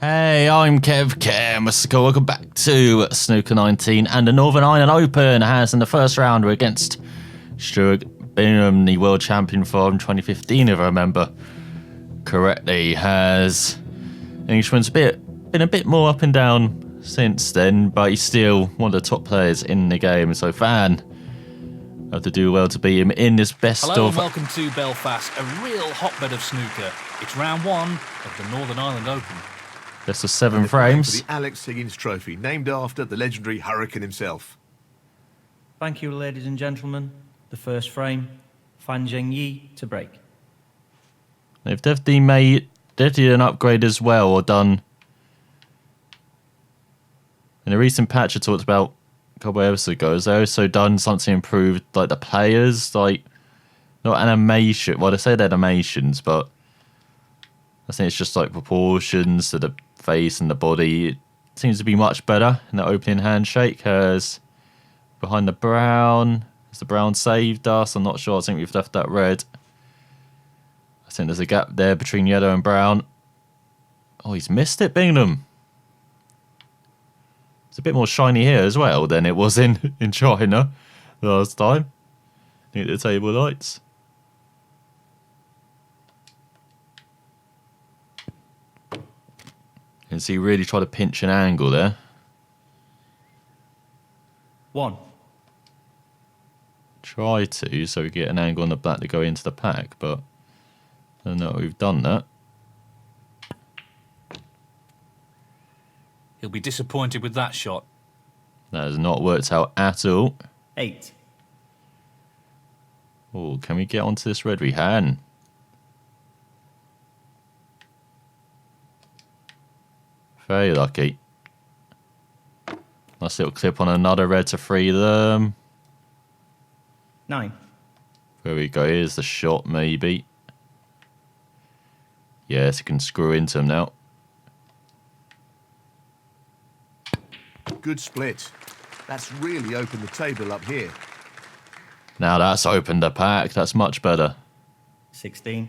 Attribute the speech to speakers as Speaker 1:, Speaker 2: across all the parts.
Speaker 1: Hey, I'm Kev Cam. Welcome back to Snooker 19, and the Northern Ireland Open has in the first round we're against Stuart Bingham, the world champion from 2015, if I remember correctly. Has Englishman's been a bit more up and down since then, but he's still one of the top players in the game. So fan have to do well to beat him in this best
Speaker 2: Hello
Speaker 1: of.
Speaker 2: And welcome to Belfast, a real hotbed of snooker. It's round one of the Northern Ireland Open.
Speaker 1: Best of 7 frames.
Speaker 3: For the Alex Higgins Trophy, named after the legendary Hurricane himself.
Speaker 4: Thank you, ladies and gentlemen. The first frame, Fan Zhengyi to break.
Speaker 1: They've definitely an upgrade as well, or done. In a recent patch I talked about a couple of episodes ago, they also done something improved, like the players, like not animation. Well, they say they're animations, but I think it's just like proportions to the face and the body. It seems to be much better in the opening handshake. As behind the brown, has the brown saved us? I'm not sure. I think we've left that red. I think there's a gap there between yellow and brown. Oh, he's missed it, Bingham. It's a bit more shiny here as well than it was in China last time. Look at the table lights. You can see he really tried to pinch an angle there.
Speaker 4: One.
Speaker 1: Try to, so we get an angle on the black to go into the pack, but I don't know if we've done that.
Speaker 2: He'll be disappointed with that shot.
Speaker 1: That has not worked out at all.
Speaker 4: 8.
Speaker 1: Oh, can we get onto this red? We can. Very lucky. Nice little clip on another red to free them.
Speaker 4: 9.
Speaker 1: There we go. Here's the shot, maybe. Yes, you can screw into him now.
Speaker 3: Good split. That's really opened the table up here.
Speaker 1: Now that's opened the pack. That's much better.
Speaker 4: 16.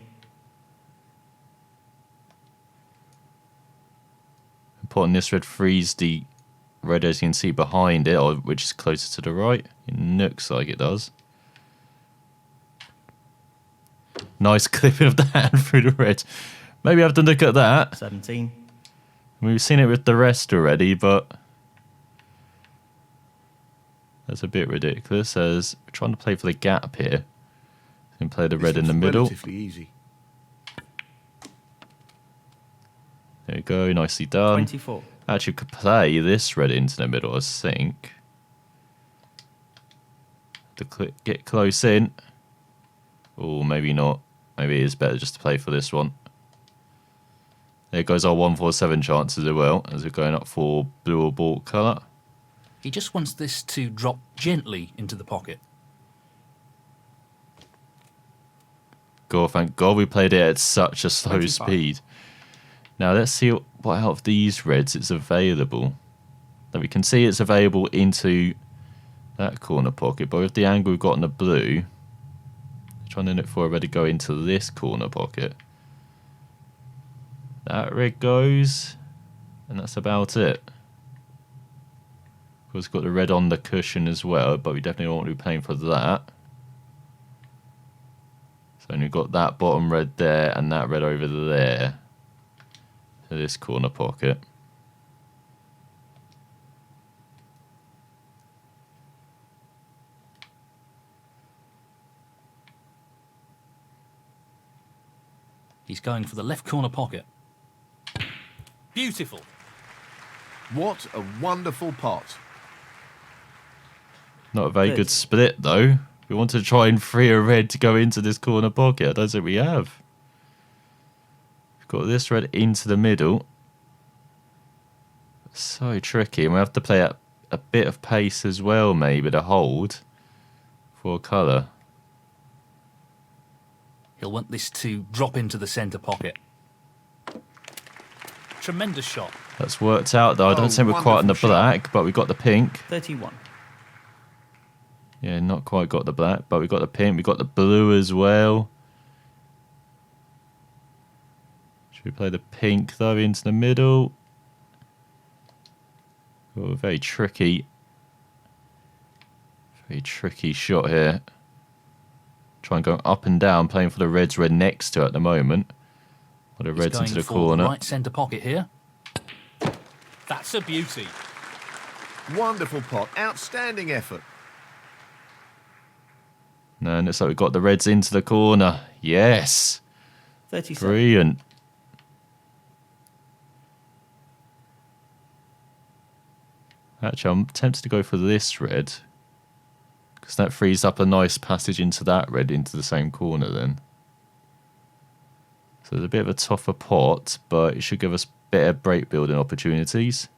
Speaker 1: Putting this red frees the red, as you can see behind it, or which is closer to the right. It looks like it does. Nice clipping of the hand through the red. Maybe I have to look at that.
Speaker 4: 17.
Speaker 1: We've seen it with the rest already, but that's a bit ridiculous, as we're trying to play for the gap here. We can play the red in the middle.
Speaker 3: Relatively easy.
Speaker 1: There we go, nicely done.
Speaker 4: 24.
Speaker 1: Actually, could play this red into the middle, I think. To get close in. Or maybe not. Maybe it is better just to play for this one. There goes our 147 chances as well, as we're going up for blue or ball colour.
Speaker 2: He just wants this to drop gently into the pocket.
Speaker 1: God, thank God we played it at such a slow
Speaker 4: 25.
Speaker 1: speed. Now let's see what out of these reds it's available. Now we can see it's available into that corner pocket, but with the angle we've got on the blue, trying to look for a red to go into this corner pocket. That red goes, and that's about it. Of course, got the red on the cushion as well, but we definitely won't be paying for that. So we've got that bottom red there and that red over there to this corner pocket.
Speaker 2: He's going for the left corner pocket. Beautiful.
Speaker 3: What a wonderful pot.
Speaker 1: Not a very good split though. We want to try and free a red to go into this corner pocket. I don't think we have. We've got this red into the middle. So tricky. And we have to play at a bit of pace as well, maybe, to hold for colour.
Speaker 2: He'll want this to drop into the centre pocket. Tremendous shot.
Speaker 1: That's worked out though. I don't think we're quite on the black, but we got the pink.
Speaker 4: 31.
Speaker 1: Yeah, not quite got the black, but we got the pink. We got the blue as well. Should we play the pink though into the middle? Oh, very tricky shot here. Try and go up and down, playing for the Reds we're next to at the moment. Or the
Speaker 2: He's
Speaker 1: Reds
Speaker 2: going
Speaker 1: into the
Speaker 2: for
Speaker 1: corner.
Speaker 2: the right centre pocket here. That's a beauty.
Speaker 3: Wonderful pot. Outstanding effort.
Speaker 1: No, and it's like we've got the Reds into the corner. Yes.
Speaker 4: 37.
Speaker 1: Brilliant. Actually, I'm tempted to go for this red. Because that frees up a nice passage into that red, into the same corner then. So there's a bit of a tougher pot, but it should give us better break building opportunities.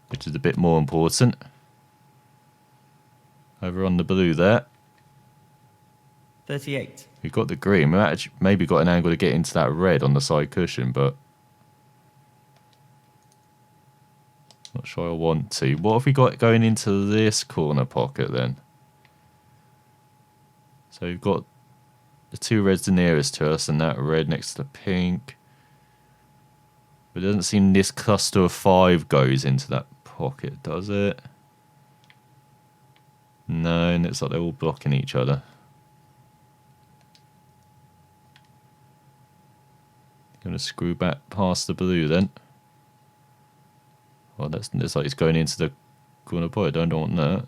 Speaker 1: Which is a bit more important. Over on the blue there.
Speaker 4: 38.
Speaker 1: We've got the green. We've actually maybe got an angle to get into that red on the side cushion, but not sure I want to. What have we got going into this corner pocket then? So we've got the two reds the nearest to us and that red next to the pink. But it doesn't seem this cluster of 5 goes into that pocket, does it? No, and it's like they're all blocking each other. Going to screw back past the blue then. Well, that's like it's going into the corner pocket. I don't want that.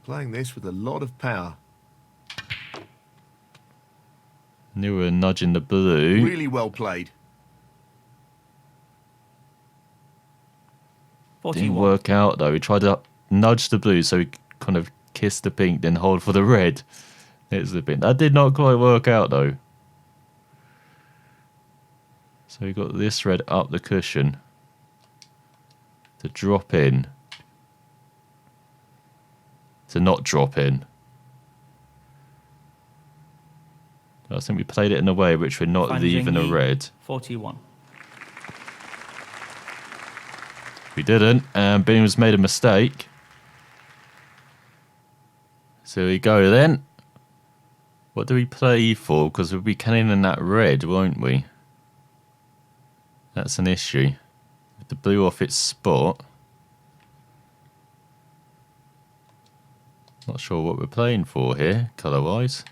Speaker 3: Playing this with a lot of power.
Speaker 1: Knew we were nudging the blue.
Speaker 3: Really well played.
Speaker 4: 41.
Speaker 1: Didn't work out though. We tried to nudge the blue so we kind of kissed the pink, then hold for the red. It's the pink. That did not quite work out though. So we got this red up the cushion to drop in. To not drop in. I think we played it in a way which we're not
Speaker 4: Fan
Speaker 1: leaving a
Speaker 4: Zhengyi,
Speaker 1: red.
Speaker 4: 41.
Speaker 1: We didn't, and Bingham's made a mistake. So we go then. What do we play for? Because we'll be canning in that red, won't we? That's an issue. With the blue off its spot. Not sure what we're playing for here, colour-wise.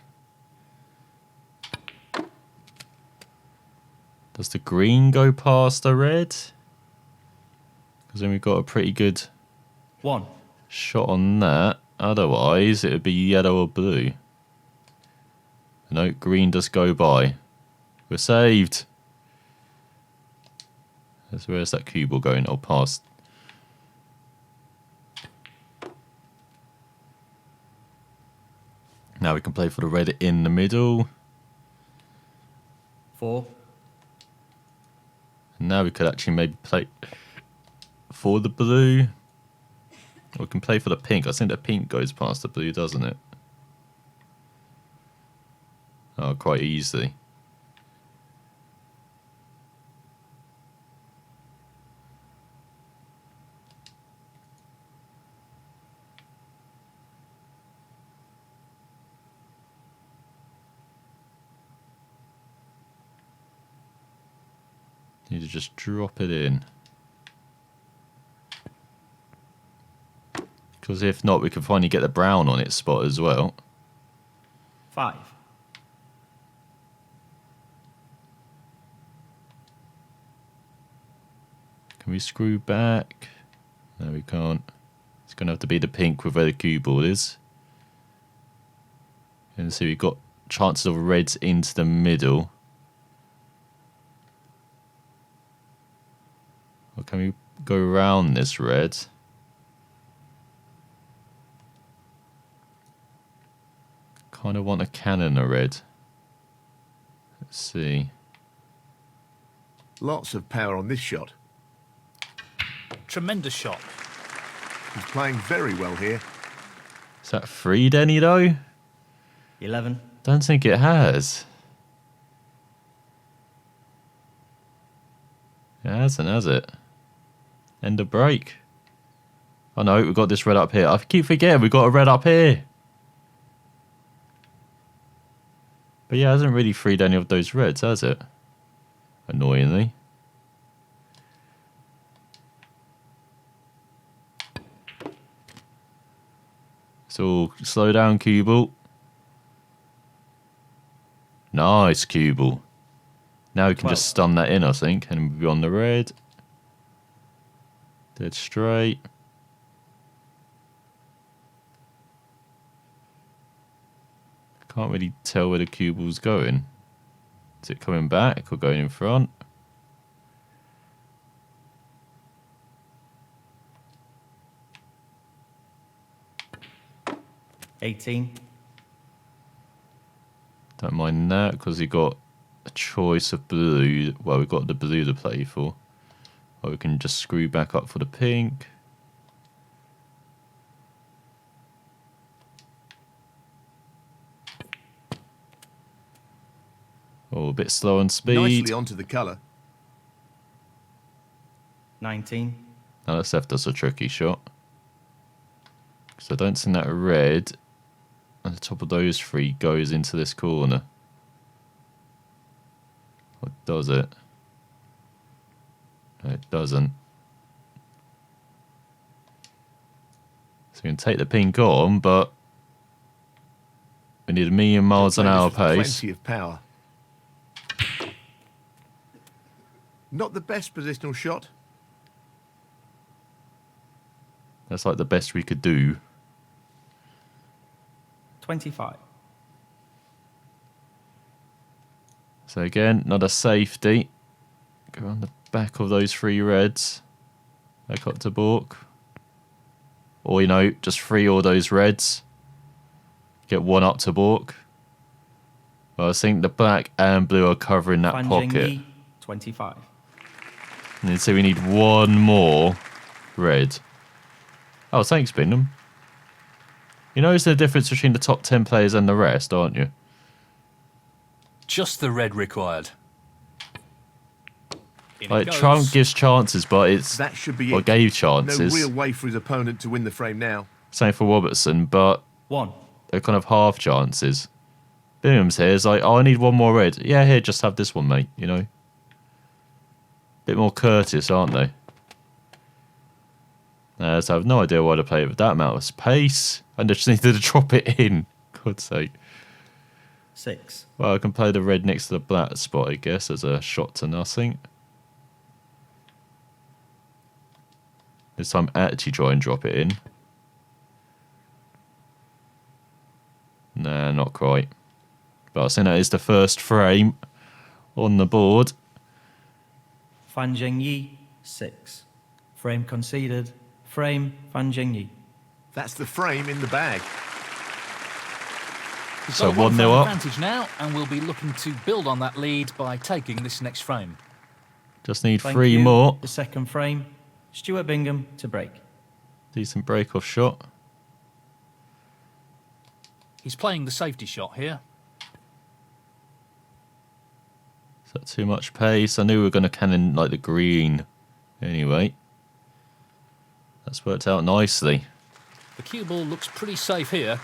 Speaker 1: Does the green go past the red? Because then we've got a pretty good
Speaker 4: 1.
Speaker 1: shot on that. Otherwise, it would be yellow or blue. No, green does go by. We're saved. Where's that cue ball going? Oh, past. Now we can play for the red in the middle.
Speaker 4: 4.
Speaker 1: And now we could actually maybe play for the blue. Or we can play for the pink. I think the pink goes past the blue, doesn't it? Oh, quite easily. Need to just drop it in. Because if not, we can finally get the brown on its spot as well.
Speaker 4: 5.
Speaker 1: Can we screw back? No, we can't. It's going to have to be the pink with where the cue ball is. And so we've got chances of reds into the middle. Or can we go around this red? Kind of want a cannon a red. Let's see.
Speaker 3: Lots of power on this shot.
Speaker 2: Tremendous shot.
Speaker 3: He's playing very well here.
Speaker 1: Is that free, Denny, though?
Speaker 4: 11.
Speaker 1: Don't think it has. It hasn't, has it? End of break. Oh no, we've got this red up here. I keep forgetting we've got a red up here. But yeah, it hasn't really freed any of those reds, has it? Annoyingly. So, slow down, Cubal. Nice, Cubal. Now we can just stun that in, I think, and we'll be on the red. Dead straight. Can't really tell where the Cubal's going. Is it coming back or going in front?
Speaker 4: $18.
Speaker 1: Don't mind that because we got a choice of blue. Well, we've got the blue to play for. Or we can just screw back up for the pink. Oh, a bit slow on speed.
Speaker 3: Nicely onto the colour.
Speaker 4: 19.
Speaker 1: Now that's left us a tricky shot. Because I don't think that red on the top of those three goes into this corner. Or does it? No, it doesn't. So we can take the pink on, but we need 1,000,000 miles an hour pace.
Speaker 3: Plenty of power. Not the best positional shot.
Speaker 1: That's like the best we could do.
Speaker 4: 25.
Speaker 1: So again, another safety. Go on the back of those three reds. Back up to Bork. Or, you know, just free all those reds. Get one up to Bork. Well, I think the black and blue are covering that pocket.
Speaker 4: Zhengyi, 25.
Speaker 1: And then so we need one more red. Oh, thanks, Bingham. You notice the difference between the top 10 players and the rest, aren't you?
Speaker 2: Just the red required. In it
Speaker 1: Like,
Speaker 2: goes.
Speaker 1: Trump gives chances, but it's...
Speaker 3: That should be
Speaker 1: or
Speaker 3: it.
Speaker 1: gave
Speaker 3: No
Speaker 1: chances.
Speaker 3: real way for his opponent to win the frame now.
Speaker 1: Same for Robertson, but
Speaker 4: 1.
Speaker 1: they're kind of half chances. Bingham's here is like, oh, I need one more red. Yeah, here, just have this one, mate, you know? Bit more courteous, aren't they? So I have no idea why to play it with that amount of pace. I just needed to drop it in. God's sake.
Speaker 4: 6.
Speaker 1: Well, I can play the red next to the black spot, I guess, as a shot to nothing. This time, actually try and drop it in. Nah, not quite. But I think that is the first frame on the board.
Speaker 4: Zhengyi, 6. Frame conceded. Frame, Zhengyi.
Speaker 3: That's the frame in the bag.
Speaker 2: We've
Speaker 1: So
Speaker 2: got a
Speaker 1: 1-0
Speaker 2: frame
Speaker 1: up.
Speaker 2: advantage now, and we'll be looking to build on that lead by taking this next frame.
Speaker 1: Just need
Speaker 4: Thank
Speaker 1: 3
Speaker 4: you.
Speaker 1: more.
Speaker 4: The second frame. Stuart Bingham to break.
Speaker 1: Decent break-off shot.
Speaker 2: He's playing the safety shot here.
Speaker 1: Is that too much pace? I knew we were going to cannon like the green. Anyway. That's worked out nicely.
Speaker 2: The cue ball looks pretty safe here.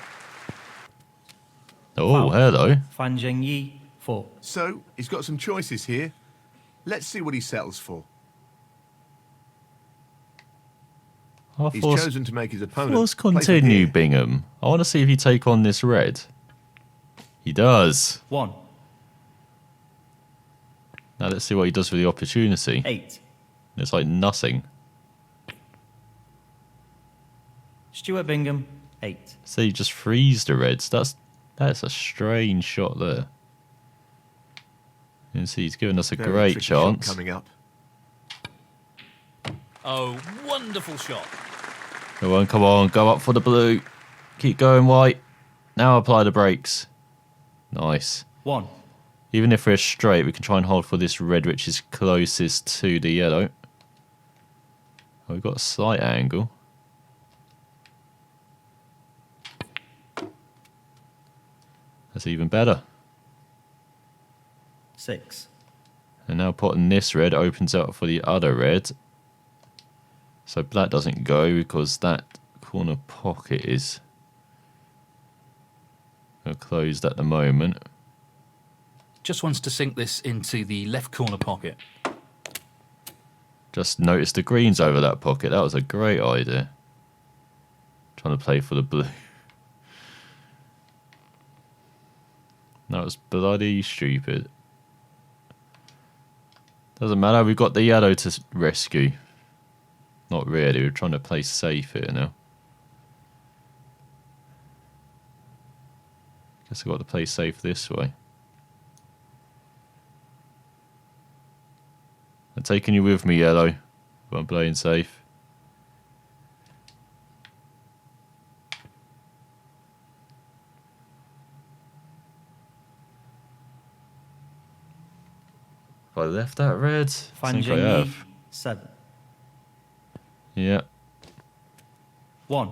Speaker 1: Oh,
Speaker 4: Foul.
Speaker 1: hello.
Speaker 4: Zhengyi, 4.
Speaker 3: So, he's got some choices here. Let's see what he settles for.
Speaker 1: Half
Speaker 3: He's
Speaker 1: force,
Speaker 3: chosen to make his opponent
Speaker 1: force
Speaker 3: play for
Speaker 1: continue,
Speaker 3: here.
Speaker 1: Bingham. I want to see if you take on this red. He does.
Speaker 4: 1.
Speaker 1: Now let's see what he does with the opportunity.
Speaker 4: 8.
Speaker 1: It's like nothing.
Speaker 4: Stuart Bingham, 8.
Speaker 1: So you just freeze the reds. That's a strange shot there. You can see he's given us a
Speaker 3: Very
Speaker 1: great
Speaker 3: tricky shot
Speaker 1: chance.
Speaker 3: coming up.
Speaker 2: Oh, wonderful shot.
Speaker 1: Come on, go up for the blue. Keep going, white. Now apply the brakes. Nice.
Speaker 4: 1.
Speaker 1: Even if we're straight, we can try and hold for this red, which is closest to the yellow. Oh, we've got a slight angle. That's even better.
Speaker 4: 6.
Speaker 1: And now potting this red opens up for the other red. So black doesn't go because that corner pocket is closed at the moment.
Speaker 2: Just wants to sink this into the left corner pocket.
Speaker 1: Just noticed the greens over that pocket. That was a great idea. Trying to play for the blue. That was bloody stupid. Doesn't matter, we've got the yellow to rescue. Not really, we're trying to play safe here now. Guess I've got to play safe this way. I'm taking you with me, yellow. But I'm playing safe. Have I left that red? I think I
Speaker 4: Zhengyi,
Speaker 1: have.
Speaker 4: 7.
Speaker 1: Yeah.
Speaker 4: 1.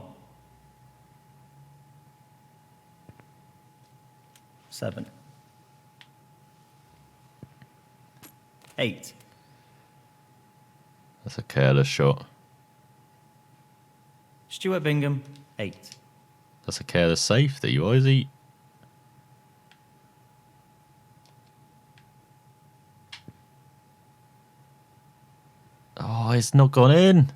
Speaker 4: 7. 8.
Speaker 1: That's a careless shot.
Speaker 4: Stuart Bingham, 8.
Speaker 1: That's a careless safety. Why is he... Oh, it's not gone in.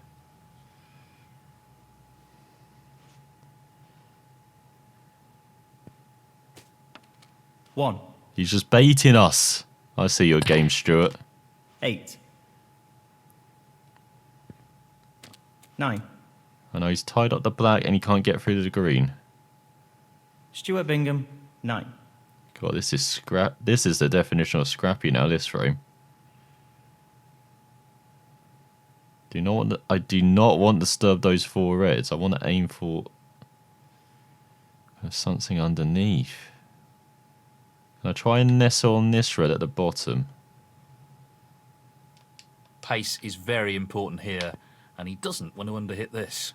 Speaker 4: One,
Speaker 1: He's just baiting us. I see your game, Stuart.
Speaker 4: 8. 9.
Speaker 1: I know he's tied up the black and he can't get through to the green.
Speaker 4: Stuart Bingham, 9.
Speaker 1: God, this is scrap. This is the definition of scrappy now, this frame. I do not want to disturb those 4 reds. I want to aim for something underneath. Can I try and nestle on this red at the bottom?
Speaker 2: Pace is very important here, and he doesn't want to underhit this.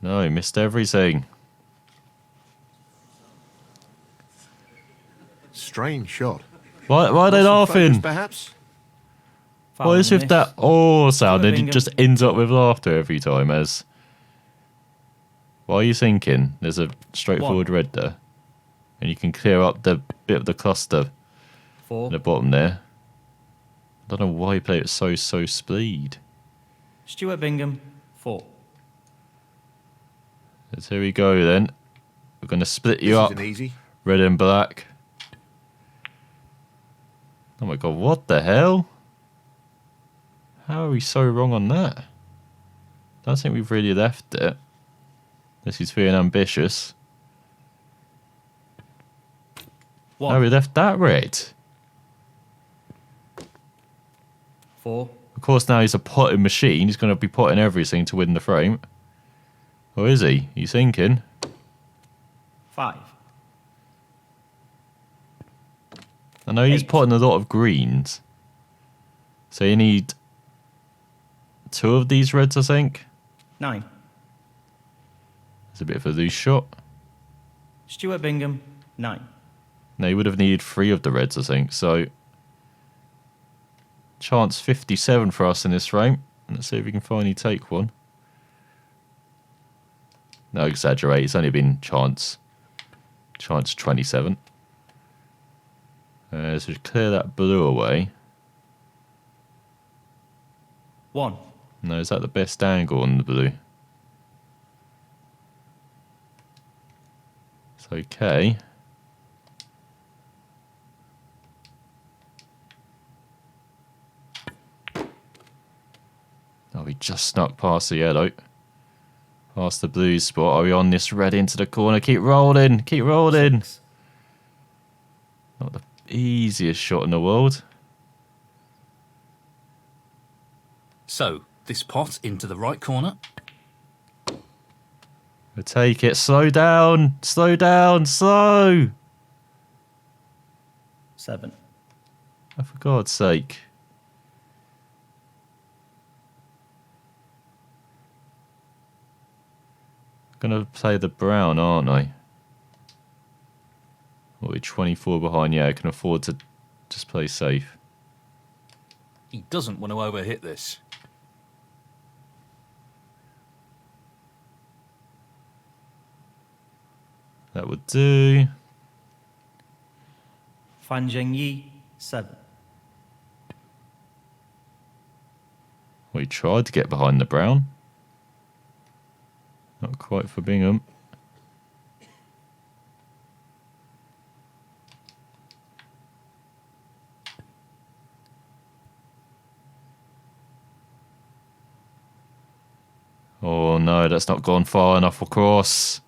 Speaker 1: No, he missed everything.
Speaker 3: Strange shot.
Speaker 1: Why are they
Speaker 3: Loss of focus,
Speaker 1: laughing?
Speaker 3: perhaps?
Speaker 1: What is with that sound? And it just ends up with laughter every time. As what are you thinking? There's a straightforward red there, and you can clear up the bit of the cluster
Speaker 4: 4.
Speaker 1: at the bottom there. I don't know why he played it so speed.
Speaker 4: Stuart Bingham, 4.
Speaker 1: So here we go then. We're going to split you
Speaker 3: This
Speaker 1: up,
Speaker 3: isn't easy.
Speaker 1: red and black. Oh my god, what the hell? How are we so wrong on that? Don't think we've really left it. This is feeling ambitious.
Speaker 4: 1.
Speaker 1: No, we left that red.
Speaker 4: 4.
Speaker 1: Of course, now he's a potting machine. He's going to be potting everything to win the frame. Or is he? He's thinking.
Speaker 4: 5.
Speaker 1: I know he's
Speaker 4: 8.
Speaker 1: potting a lot of greens. So you need 2 of these reds, I think.
Speaker 4: 9.
Speaker 1: It's a bit of a loose shot.
Speaker 4: Stuart Bingham, 9.
Speaker 1: No, he would have needed 3 of the reds, I think. So, chance 57 for us in this frame. Let's see if we can finally take one. No, exaggerate. It's only been chance 27. So clear that blue away.
Speaker 4: 1.
Speaker 1: No, is that the best angle on the blue? It's okay. Oh, we just snuck past the yellow. Past the blue spot. Are we on this red into the corner? Keep rolling. Keep rolling.
Speaker 4: 6.
Speaker 1: Not the easiest shot in the world.
Speaker 2: So, this pot into the right corner.
Speaker 1: We'll take it. Slow down. Slow down. Slow.
Speaker 4: 7.
Speaker 1: Oh, for God's sake. Gonna play the brown, aren't I? What are we, 24 behind? Yeah, I can afford to just play safe.
Speaker 2: He doesn't want to overhit this.
Speaker 1: That would do.
Speaker 4: Fan Zhengyi, 7.
Speaker 1: We tried to get behind the brown. Not quite for Bingham. Oh no, that's not gone far enough across.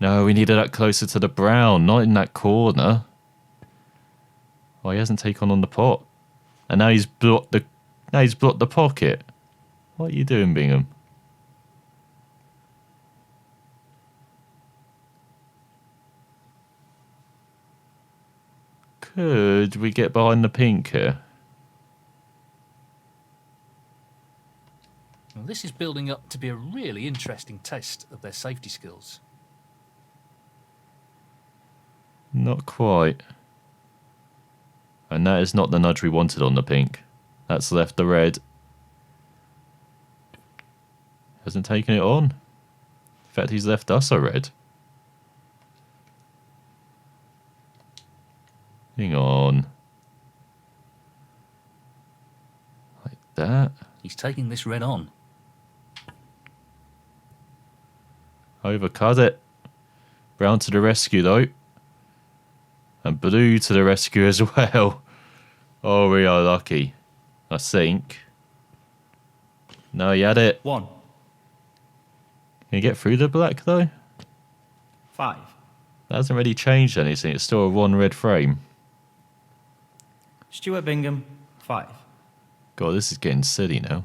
Speaker 1: No, we needed that closer to the brown, not in that corner. Oh, he hasn't taken on the pot. And now he's blocked the pocket. What are you doing, Bingham? Could we get behind the pink here?
Speaker 2: Well, this is building up to be a really interesting test of their safety skills.
Speaker 1: Not quite. And that is not the nudge we wanted on the pink. That's left the red. Hasn't taken it on. In fact, he's left us a red. Hang on. Like that.
Speaker 2: He's taking this red on.
Speaker 1: Overcut it. Brown to the rescue, though. And blue to the rescue as well. Oh, we are lucky. I think. No, he had it.
Speaker 4: 1.
Speaker 1: Can you get through the black, though?
Speaker 4: 5.
Speaker 1: That hasn't really changed anything. It's still a 1 red frame.
Speaker 4: Stuart Bingham, 5.
Speaker 1: God, this is getting silly now.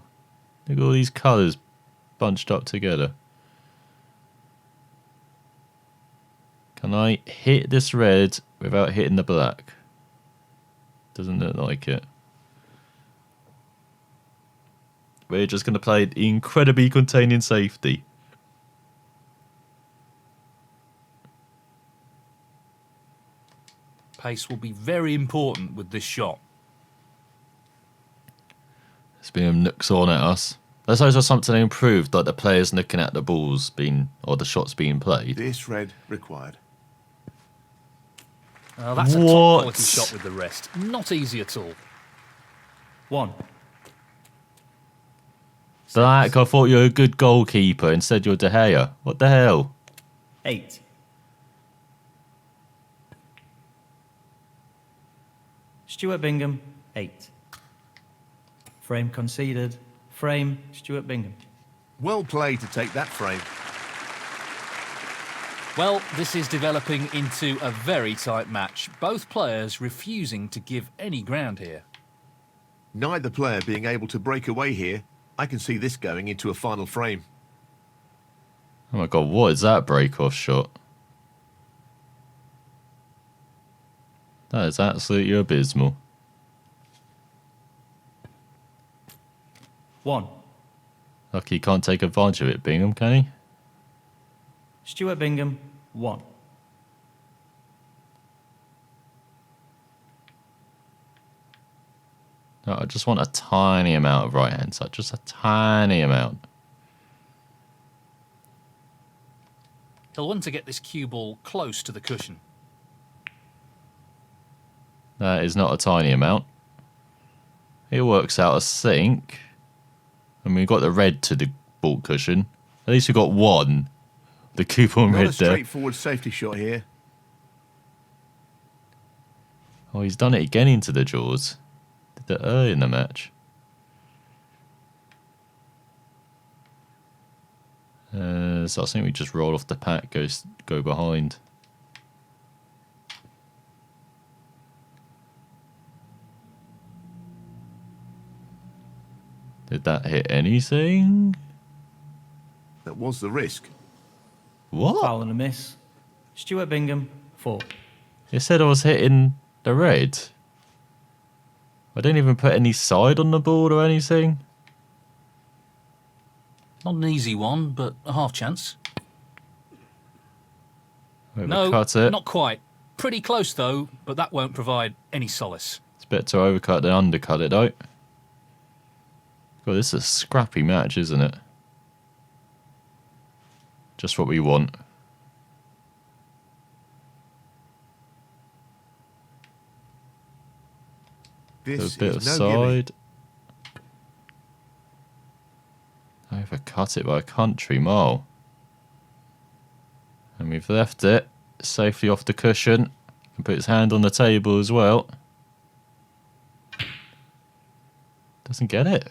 Speaker 1: Look at all these colours bunched up together. Can I hit this red without hitting the black? Doesn't look like it. We're just going to play incredibly containing safety.
Speaker 2: Pace will be very important with this shot.
Speaker 1: It's been nooks on at us. Let's hope there's something improved, like the players looking at the balls being, or the shots being played.
Speaker 3: This red required.
Speaker 2: Well, that's a top
Speaker 1: What?
Speaker 2: quality shot with the rest. Not easy at all.
Speaker 4: 1.
Speaker 1: Black, I thought you were a good goalkeeper. Instead, you're De Gea. What the hell?
Speaker 4: 8. Stuart Bingham, 8. Frame conceded. Frame, Stuart Bingham.
Speaker 3: Well played to take that frame.
Speaker 2: Well, this is developing into a very tight match. Both players refusing to give any ground here.
Speaker 3: Neither player being able to break away here. I can see this going into a final frame.
Speaker 1: Oh my god, what is that break-off shot? That is absolutely abysmal.
Speaker 4: 1.
Speaker 1: Lucky he can't take advantage of it, Bingham, can he?
Speaker 4: Stuart Bingham, 1.
Speaker 1: No, I just want a tiny amount of right-hand side. Just a tiny amount.
Speaker 2: He'll want to get this cue ball close to the cushion.
Speaker 1: That is not a tiny amount. It works out, I think. I mean, we've got the red to the ball cushion. At least we've got one. The coupon
Speaker 3: Not
Speaker 1: red
Speaker 3: a
Speaker 1: there.
Speaker 3: straightforward safety shot here.
Speaker 1: Oh, he's done it again into the jaws. Did that early in the match. So I think we just roll off the pack, go behind. Did that hit anything?
Speaker 3: That was the risk.
Speaker 1: What?
Speaker 4: Foul and a miss. Stuart Bingham, 4.
Speaker 1: It said I was hitting the red. I didn't even put any side on the board or anything.
Speaker 2: Not an easy one, but a half chance.
Speaker 1: Overcut it.
Speaker 2: Not quite. Pretty close though, but that won't provide any solace.
Speaker 1: It's better to overcut than undercut it, though. God, this is a scrappy match, isn't it? Just what we want.
Speaker 3: This
Speaker 1: A bit of
Speaker 3: is no gimme.
Speaker 1: side. Overcut it by a country mile. And we've left it safely off the cushion. Can put his hand on the table as well. Doesn't get it.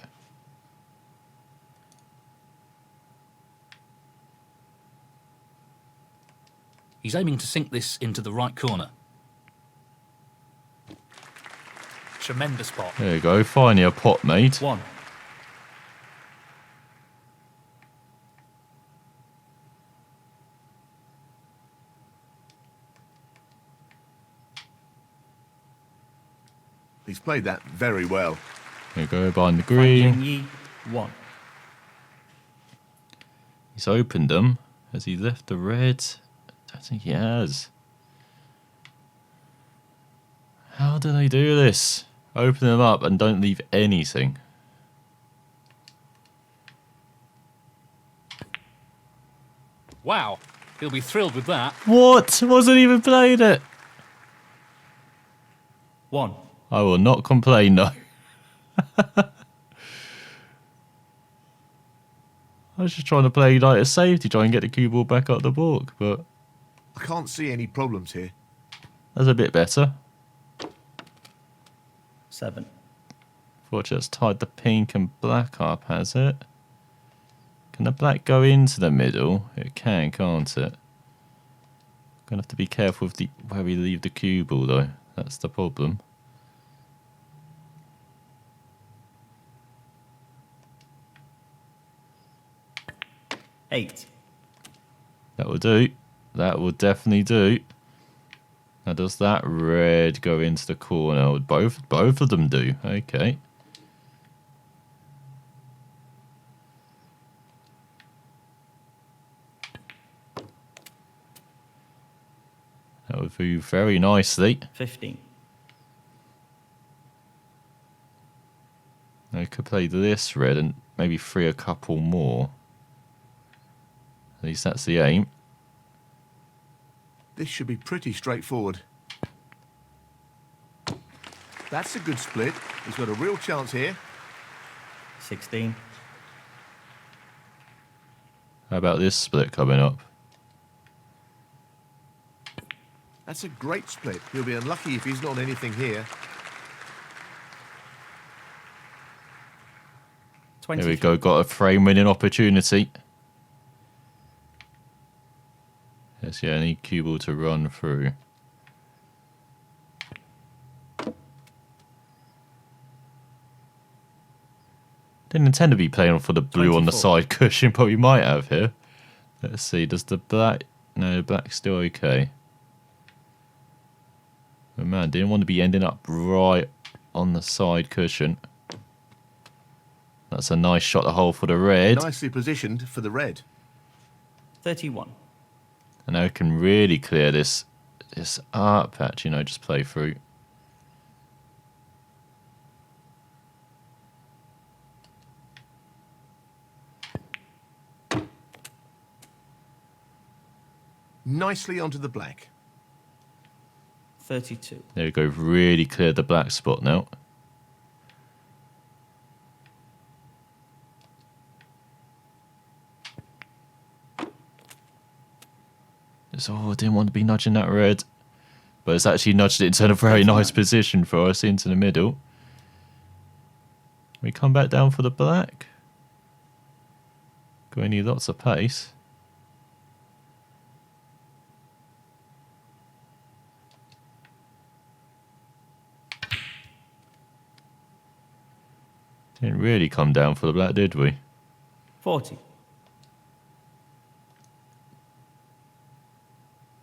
Speaker 2: He's aiming to sink this into the right corner. Tremendous pot.
Speaker 1: There you go. Finally a pot made.
Speaker 4: 1.
Speaker 3: He's played that very well.
Speaker 1: There you go. Behind the
Speaker 4: Fan
Speaker 1: green.
Speaker 4: Zhengyi, 1.
Speaker 1: He's opened them. Has he left the red? I don't think he has. How do they do this? Open them up and don't leave anything.
Speaker 2: Wow, he'll be thrilled with that.
Speaker 1: What? Wasn't even played it.
Speaker 4: 1.
Speaker 1: I will not complain, though. I was just trying to play like a safety, try and get the cue ball back up the board, but
Speaker 3: I can't see any problems here.
Speaker 1: that's a bit better.
Speaker 4: 7.
Speaker 1: Fortunately, it's tied the pink and black up, has it? Can the black go into the middle? It can, can't it? Gonna have to be careful with where we leave the cue ball, though. That's the problem.
Speaker 4: Eight.
Speaker 1: That will do. That will definitely do. Now, does that red go into the corner? Both of them do. Okay. That would do very nicely.
Speaker 4: 15.
Speaker 1: I could play this red and maybe free a couple more. At least that's the aim.
Speaker 3: This should be pretty straightforward. That's a good split. He's got a real chance here.
Speaker 4: 16.
Speaker 1: How about this split coming up?
Speaker 3: That's a great split. He'll be unlucky if he's not on anything here.
Speaker 4: 20.
Speaker 1: Here we go, got a frame winning opportunity. Yes, yeah, I need cue ball to run through. Didn't intend to be playing for the blue on the
Speaker 4: 24.
Speaker 1: side cushion, but we might have here. Let's see, does the black... No, the black's still okay. But man, didn't want to be ending up right on the side cushion. That's a nice shot the hole for the red.
Speaker 3: Nicely positioned for the red.
Speaker 4: 31.
Speaker 1: And now we can really clear this up patch, you know, just play through.
Speaker 3: Nicely onto the black.
Speaker 4: 32.
Speaker 1: There we go, really cleared the black spot now. Oh, I didn't want to be nudging that red. But it's actually nudged it into a very nice position for us into the middle. We come back down for the black. Going to need lots of pace. Didn't really come down for the black, did we?
Speaker 4: 40.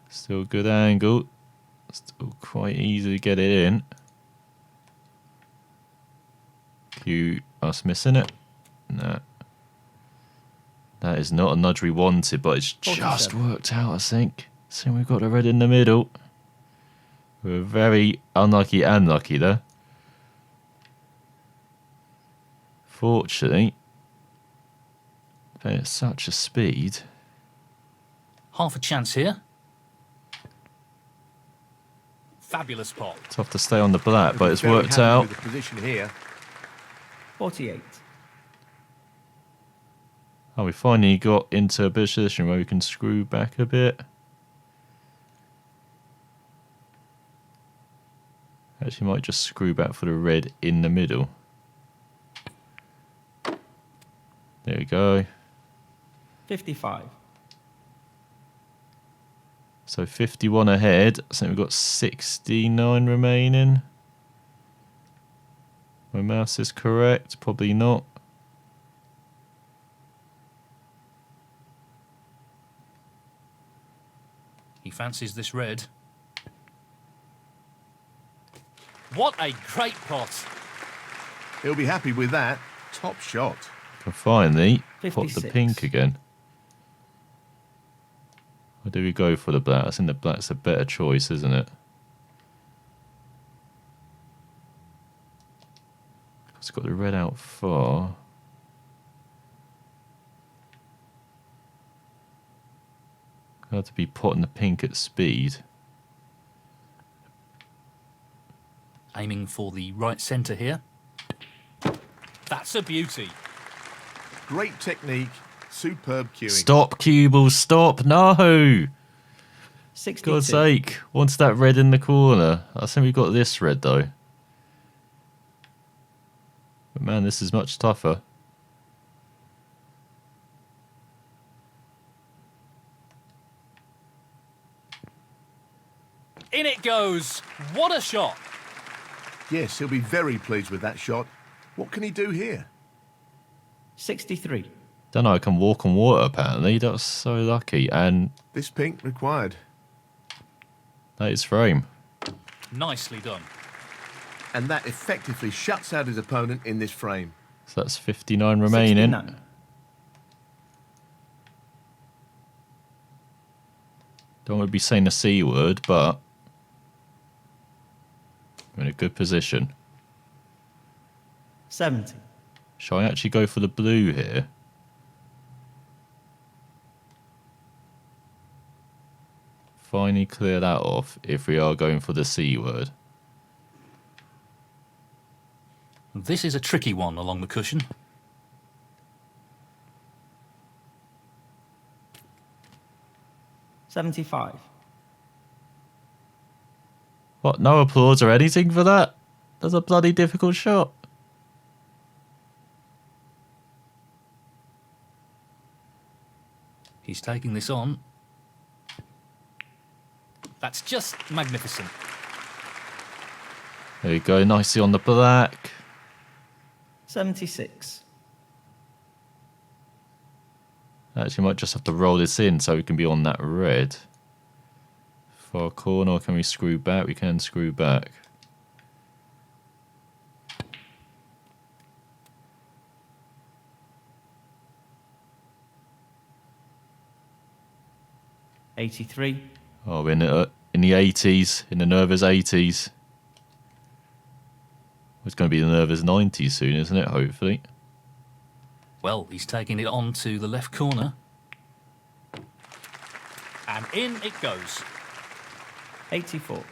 Speaker 1: Still good angle. Still quite easy to get it in. Cute. Us missing it? No. That is not a nudge we wanted, but it's just
Speaker 4: 47.
Speaker 1: worked out, I think. So we've got the red in the middle. We were very unlucky and lucky there. Fortunately, playing at such a speed.
Speaker 2: Half a chance here. Fabulous pot.
Speaker 1: Tough to stay on the black, but it's
Speaker 3: Very
Speaker 1: worked
Speaker 3: happy
Speaker 1: out.
Speaker 3: with the position here.
Speaker 4: 48.
Speaker 1: Oh, we finally got into a position where we can screw back a bit. Actually, might just screw back for the red in the middle. There we go.
Speaker 4: 55.
Speaker 1: So 51 ahead. I think we've got 69 remaining. My mouse is correct. Probably not.
Speaker 2: He fancies this red. What a great pot.
Speaker 3: He'll be happy with that. Top shot.
Speaker 1: Can finally pop the
Speaker 4: 56.
Speaker 1: pink again. Or do we go for the black? I think the black's a better choice, isn't it? It's got the red out far. Got to be potting the pink at speed.
Speaker 2: Aiming for the right centre here. That's a beauty.
Speaker 3: Great technique. Superb cueing.
Speaker 1: Stop, Cubel, stop! No!
Speaker 4: 62.
Speaker 1: God's sake, wants that red in the corner. I think we've got this red though. But man, this is much tougher.
Speaker 2: In it goes. What a shot.
Speaker 3: Yes, he'll be very pleased with that shot. What can he do here?
Speaker 4: 63.
Speaker 1: Don't know, I can walk on water apparently. That was so lucky. And
Speaker 3: This pink required.
Speaker 1: that is frame.
Speaker 2: Nicely done.
Speaker 3: And that effectively shuts out his opponent in this frame.
Speaker 1: So that's 59 remaining.
Speaker 4: 69.
Speaker 1: Don't want to be saying the C word, but we're in a good position.
Speaker 4: 70.
Speaker 1: Shall I actually go for the blue here? Finally clear that off if we are going for the C word.
Speaker 2: This is a tricky one along the cushion.
Speaker 4: $75.
Speaker 1: What, no applause or anything for that? That's a bloody difficult shot.
Speaker 2: He's taking this on. That's just magnificent.
Speaker 1: There you go, nicely on the black.
Speaker 4: 76.
Speaker 1: Actually, might just have to roll this in so we can be on that red. Far corner, can we screw back? We can screw back.
Speaker 4: $83.
Speaker 1: Oh, we're in the 80s, in the nervous 80s. It's going to be the nervous 90s soon, isn't it? Hopefully.
Speaker 2: Well, he's taking it on to the left corner. And in it goes.
Speaker 4: 84.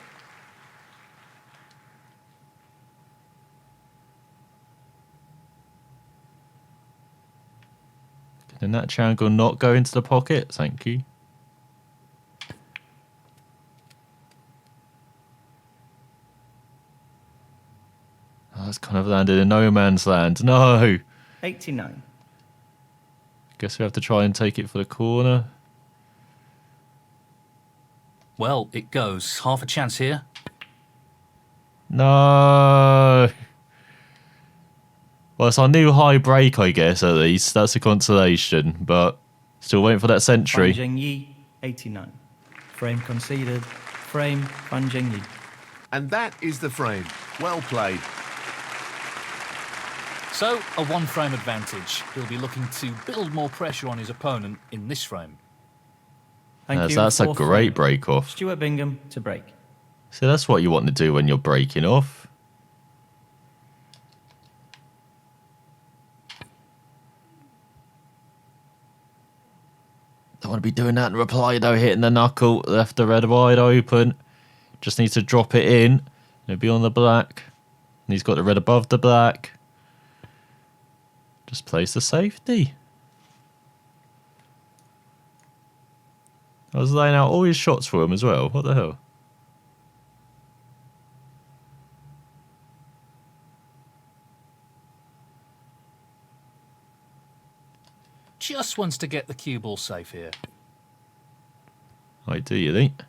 Speaker 1: Can that triangle not go into the pocket? Thank you. Oh, it's kind of landed in no man's land. No!
Speaker 4: 89.
Speaker 1: Guess we have to try and take it for the corner.
Speaker 2: Well, it goes. Half a chance here.
Speaker 1: No! Well, it's our new high break, I guess, at least. That's a consolation, but still waiting for that century.
Speaker 4: Zhengyi, 89. Frame conceded. Frame, Zhengyi.
Speaker 3: And that is the frame. Well played.
Speaker 2: So, a one-frame advantage. He'll be looking to build more pressure on his opponent in this frame.
Speaker 4: Thank you.
Speaker 1: That's a
Speaker 4: Fourth
Speaker 1: great
Speaker 4: frame.
Speaker 1: break off.
Speaker 4: Stuart Bingham to break.
Speaker 1: So that's what you want to do when you're breaking off. Don't want to be doing that in reply though, hitting the knuckle, left the red wide open. Just needs to drop it in. It'll be on the black. And he's got the red above the black. Just place the safety. I was laying out all his shots for him as well. What the hell?
Speaker 2: Just wants to get the cue ball safe here.
Speaker 1: I do, you think?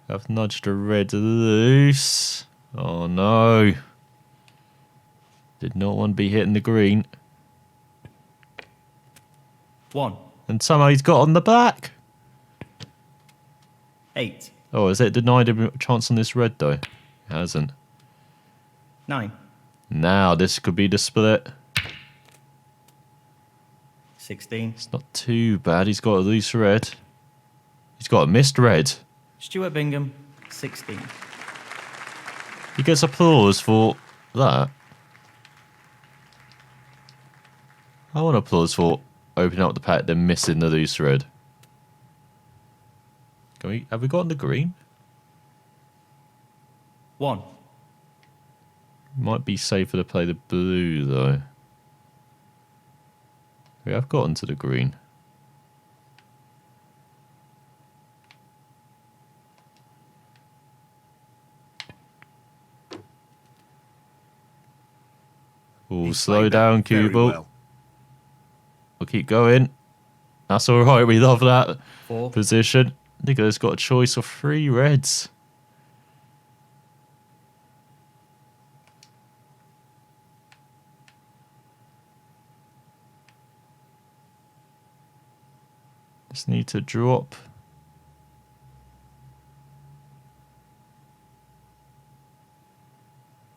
Speaker 1: I've nudged the red loose. Oh no. Did not want to be hitting the green.
Speaker 4: 1.
Speaker 1: And somehow he's got on the black.
Speaker 4: 8.
Speaker 1: Oh, is it denied him a chance on this red though? It hasn't.
Speaker 4: 9.
Speaker 1: Now this could be the split.
Speaker 4: 16.
Speaker 1: It's not too bad. He's got a loose red. He's got a missed red.
Speaker 4: Stuart Bingham, 16.
Speaker 1: He gets applause for that. I want applause for opening up the pack then missing the loose red. Have we gotten the green?
Speaker 4: 1.
Speaker 1: Might be safer to play the blue though. We have gotten to the green. Oh,
Speaker 3: He's
Speaker 1: slow
Speaker 3: played that
Speaker 1: down,
Speaker 3: very
Speaker 1: cue ball.
Speaker 3: well.
Speaker 1: We'll keep going. That's alright, we love that
Speaker 4: 4.
Speaker 1: position. Nico's got a choice of 3 reds. Just need to drop.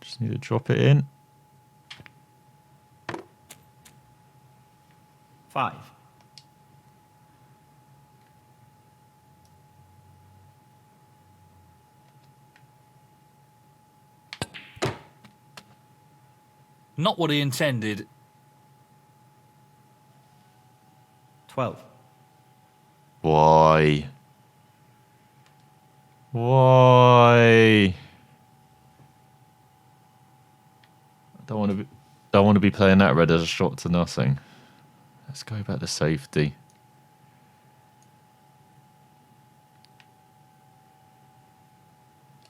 Speaker 1: Just need to drop it in.
Speaker 4: 5.
Speaker 2: Not what he intended.
Speaker 4: 12.
Speaker 1: Why? Why? Don't want to be playing that red as a shot to nothing. Let's go back to safety.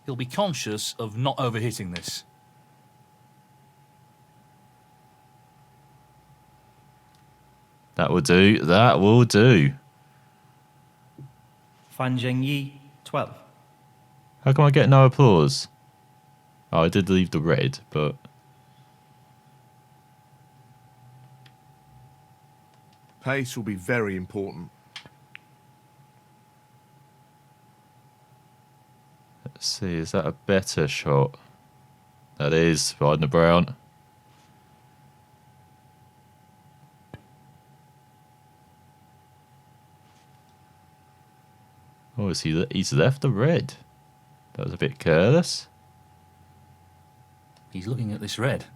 Speaker 2: He'll be conscious of not overhitting this.
Speaker 1: That will do. That will do.
Speaker 4: Zhengyi, 12.
Speaker 1: How come I get no applause? Oh, I did leave the red, but...
Speaker 3: Pace will be very important.
Speaker 1: Let's see, is that a better shot? That is, riding the brown. Oh, he's left the red. That was a bit careless.
Speaker 2: He's looking at this red.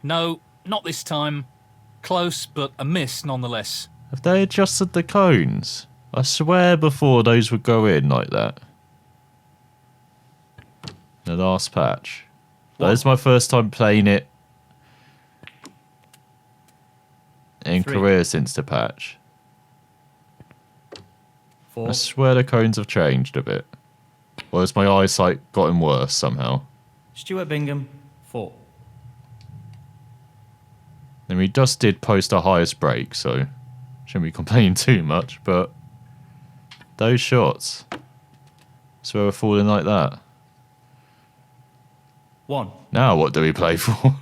Speaker 2: No, not this time. Close, but a miss nonetheless.
Speaker 1: Have they adjusted the cones? I swear before those would go in like that. The last patch. That is my first time playing it in
Speaker 4: 3.
Speaker 1: career since the patch.
Speaker 4: 4.
Speaker 1: I swear the cones have changed a bit. Or has my eyesight gotten worse somehow?
Speaker 4: Stuart Bingham, 4.
Speaker 1: I mean, we just did post our highest break, so shouldn't be complaining too much, but those shots, that's where we're falling like that.
Speaker 4: 1.
Speaker 1: Now what do we play for?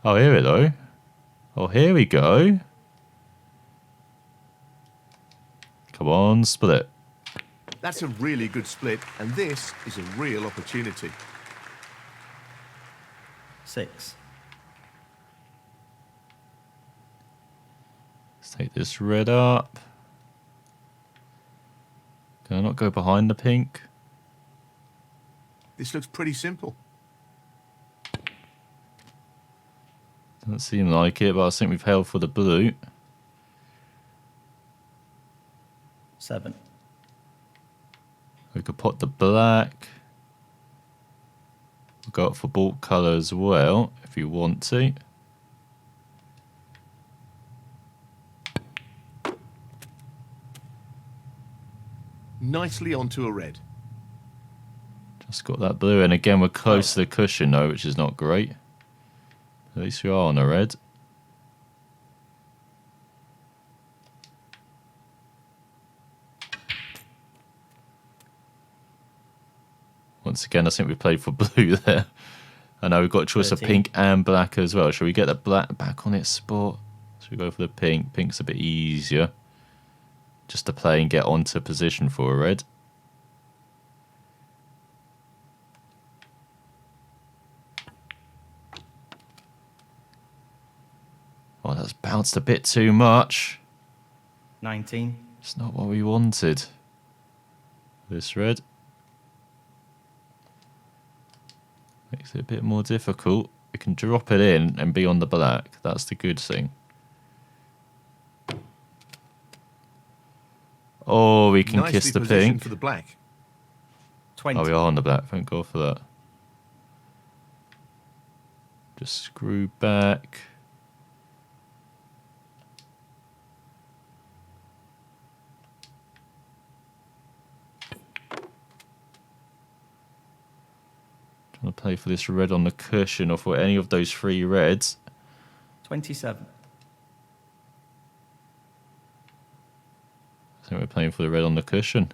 Speaker 1: Oh, here we go. Oh, here we go. Come on, split.
Speaker 3: That's a really good split, and this is a real opportunity.
Speaker 4: 6.
Speaker 1: Let's Pick this red up. Can I not go behind the pink?
Speaker 3: This looks pretty simple.
Speaker 1: Doesn't seem like it, but I think we've held for the blue.
Speaker 4: 7.
Speaker 1: We could pot the black. We'll go up for bulk colour as well, if you want to.
Speaker 3: Nicely onto a red.
Speaker 1: Just got that blue, and again we're close to the cushion though, which is not great. At least we are on a red. Once again, I think we played for blue there. I know we've got a choice
Speaker 4: 13.
Speaker 1: of pink and black as well. Shall we get the black back on its spot? Should we go for the pink? Pink's a bit easier. Just to play and get onto position for a red. Oh, that's bounced a bit too much.
Speaker 4: 19.
Speaker 1: It's not what we wanted. This red. Makes it a bit more difficult. We can drop it in and be on the black. That's the good thing. Oh, we can
Speaker 3: Nicely
Speaker 1: kiss the
Speaker 3: positioned
Speaker 1: pink.
Speaker 3: for the black.
Speaker 4: 20.
Speaker 1: Oh, we are on the black. Thank God for that. Just screw back. Trying to play for this red on the cushion or for any of those 3 reds.
Speaker 4: 27.
Speaker 1: I think we're playing for the red on the cushion.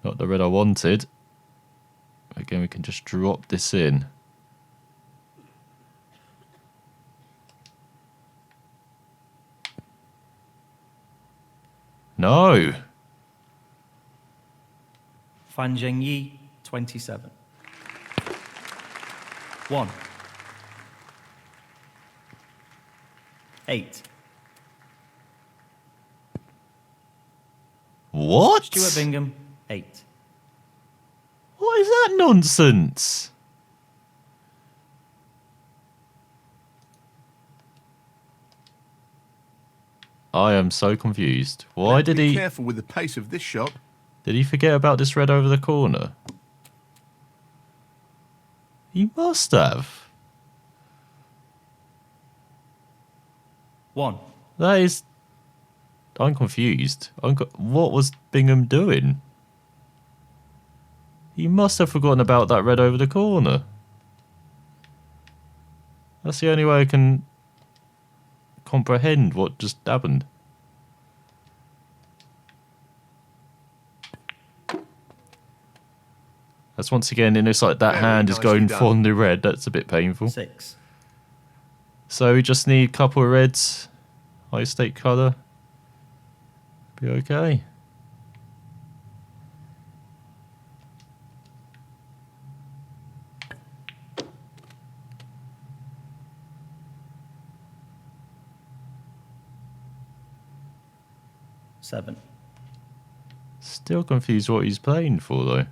Speaker 1: Not the red I wanted. Again, we can just drop this in. No!
Speaker 4: Fan Zhengyi, 27. 1. 8.
Speaker 1: What?
Speaker 4: Stuart Bingham, 8.
Speaker 1: What is that nonsense? I am so confused. Why did
Speaker 3: Be
Speaker 1: he...
Speaker 3: careful with the pace of this shot.
Speaker 1: Did he forget about this red over the corner? He must have.
Speaker 4: 1.
Speaker 1: That is... I'm confused. What was Bingham doing? He must have forgotten about that red over the corner. That's the only way I can comprehend what just happened. That's once again, it looks like that
Speaker 3: Very
Speaker 1: hand is
Speaker 3: nicely
Speaker 1: going
Speaker 3: done.
Speaker 1: for the red. That's a bit painful.
Speaker 4: 6.
Speaker 1: So we just need a couple of reds. High stake colour. Be okay.
Speaker 4: Seven.
Speaker 1: Still confused what he's playing for though.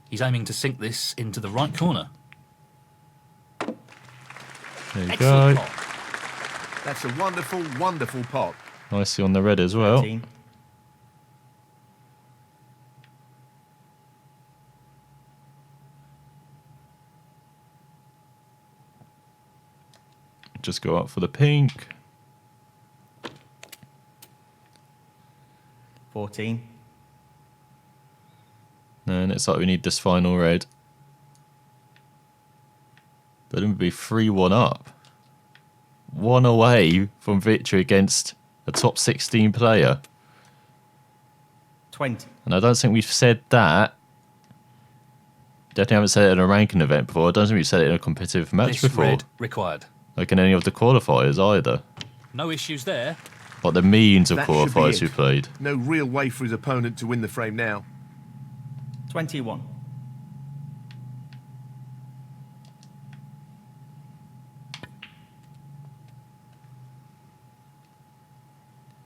Speaker 2: He's aiming to sink this into the right corner.
Speaker 1: There you
Speaker 2: Excellent
Speaker 1: go.
Speaker 2: pot.
Speaker 3: That's a wonderful, wonderful pot.
Speaker 1: Nicely on the red as well.
Speaker 4: 13.
Speaker 1: Just go up for the pink.
Speaker 4: 14.
Speaker 1: And it's like we need this final red. But it would be 3-1 up. 1 away from victory against a top 16 player.
Speaker 4: 20.
Speaker 1: And I don't think we've said that. Definitely haven't said it in a ranking event before. I don't think we've said it in a competitive match
Speaker 2: This
Speaker 1: before.
Speaker 2: red required.
Speaker 1: Like in any of the qualifiers either.
Speaker 2: No issues there.
Speaker 1: Like the means of
Speaker 3: That should be
Speaker 1: qualifiers
Speaker 3: it.
Speaker 1: we played.
Speaker 3: No real way for his opponent to win the frame now.
Speaker 4: 21.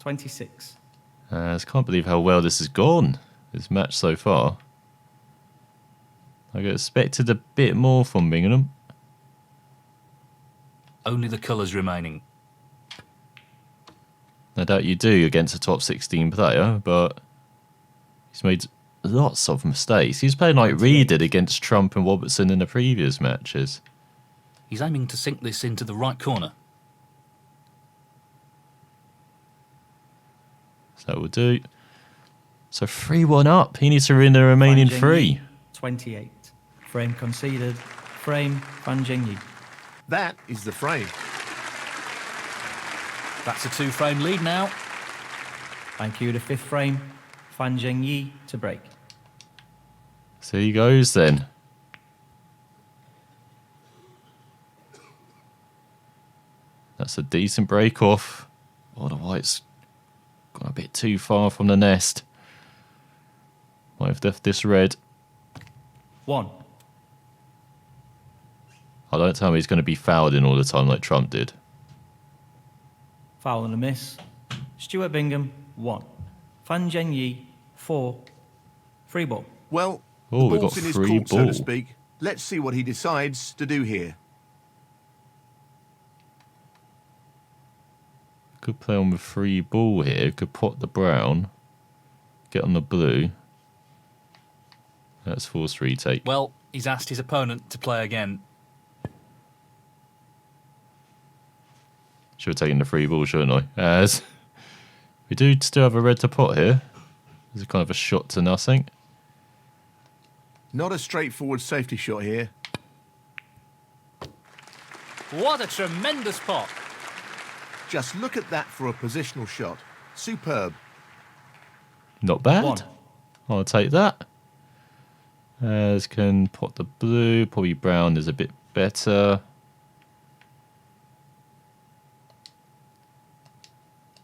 Speaker 4: 26.
Speaker 1: I just can't believe how well this has gone, this match so far. I expected a bit more from Bingham.
Speaker 2: Only the colours remaining.
Speaker 1: I doubt you do against a top 16 player, but he's made lots of mistakes. He's playing like Reed did against Trump and Robertson in the previous matches.
Speaker 2: He's aiming to sink this into the right corner.
Speaker 1: So that will do. So 3-1 up. He needs to win the remaining
Speaker 4: Fan Zhengyi,
Speaker 1: 3.
Speaker 4: 28. Frame conceded. Frame Fan Zhengyi.
Speaker 3: That is the frame.
Speaker 2: That's a 2-frame lead now.
Speaker 4: Thank you to 5th frame. Fan Zhengyi to break.
Speaker 1: So he goes then. That's a decent break off. Oh, the white's gone a bit too far from the nest. Might have left this red.
Speaker 4: 1.
Speaker 1: Oh, don't tell me he's going to be fouled in all the time like Trump did.
Speaker 4: Foul and a miss. Stuart Bingham, 1. Fan Zhengyi, 4. Free ball.
Speaker 3: Well,
Speaker 1: Oh,
Speaker 3: the
Speaker 1: we
Speaker 3: ball's
Speaker 1: got
Speaker 3: in his
Speaker 1: free
Speaker 3: court, so
Speaker 1: ball.
Speaker 3: to speak. Let's see what he decides to do here.
Speaker 1: Could play on with free ball here. Could pot the brown. Get on the blue. That's forced retake.
Speaker 2: Well, he's asked his opponent to play again.
Speaker 1: Should have taken the free ball, shouldn't I? As we do still have a red to pot here. This is kind of a shot to nothing.
Speaker 3: Not a straightforward safety shot here.
Speaker 2: What a tremendous pot.
Speaker 3: Just look at that for a positional shot. Superb.
Speaker 1: Not bad.
Speaker 4: 1.
Speaker 1: I'll take that. As can pot the blue. Probably brown is a bit better.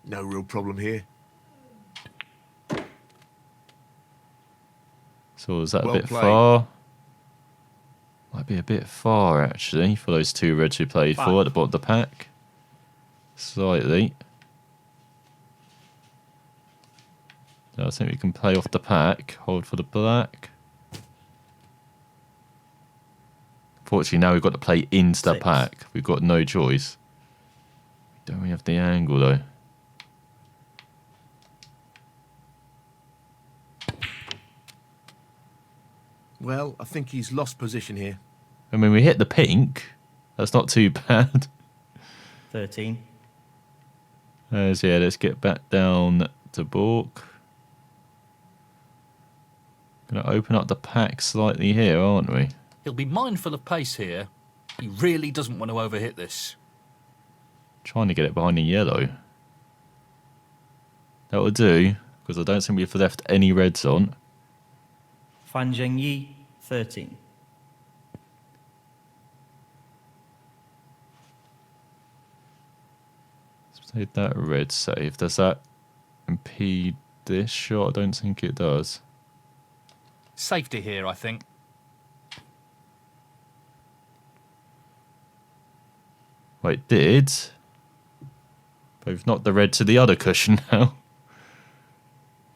Speaker 3: No real problem here.
Speaker 1: So is that
Speaker 3: Well
Speaker 1: a bit
Speaker 3: played.
Speaker 1: far? Might be a bit far actually for those two reds who played for
Speaker 4: 5.
Speaker 1: at the bottom of the pack. Slightly. So I think we can play off the pack. Hold for the black. Fortunately, now we've got to play into the
Speaker 4: 6.
Speaker 1: pack. We've got no choice. Don't we have the angle though?
Speaker 3: Well, I think he's lost position here.
Speaker 1: I mean, we hit the pink. That's not too bad.
Speaker 4: 13.
Speaker 1: So yeah, let's get back down to Bork. Gonna open up the pack slightly here, aren't we?
Speaker 2: He'll be mindful of pace here. He really doesn't want to overhit this.
Speaker 1: Trying to get it behind the yellow. That will do, because I don't think we've left any reds on.
Speaker 4: Fan Zhengyi, 13.
Speaker 1: Let's take that red save. Does that impede this shot? I don't think it does.
Speaker 2: Safety here, I think.
Speaker 1: Well, it did. But we've knocked the red to the other cushion now.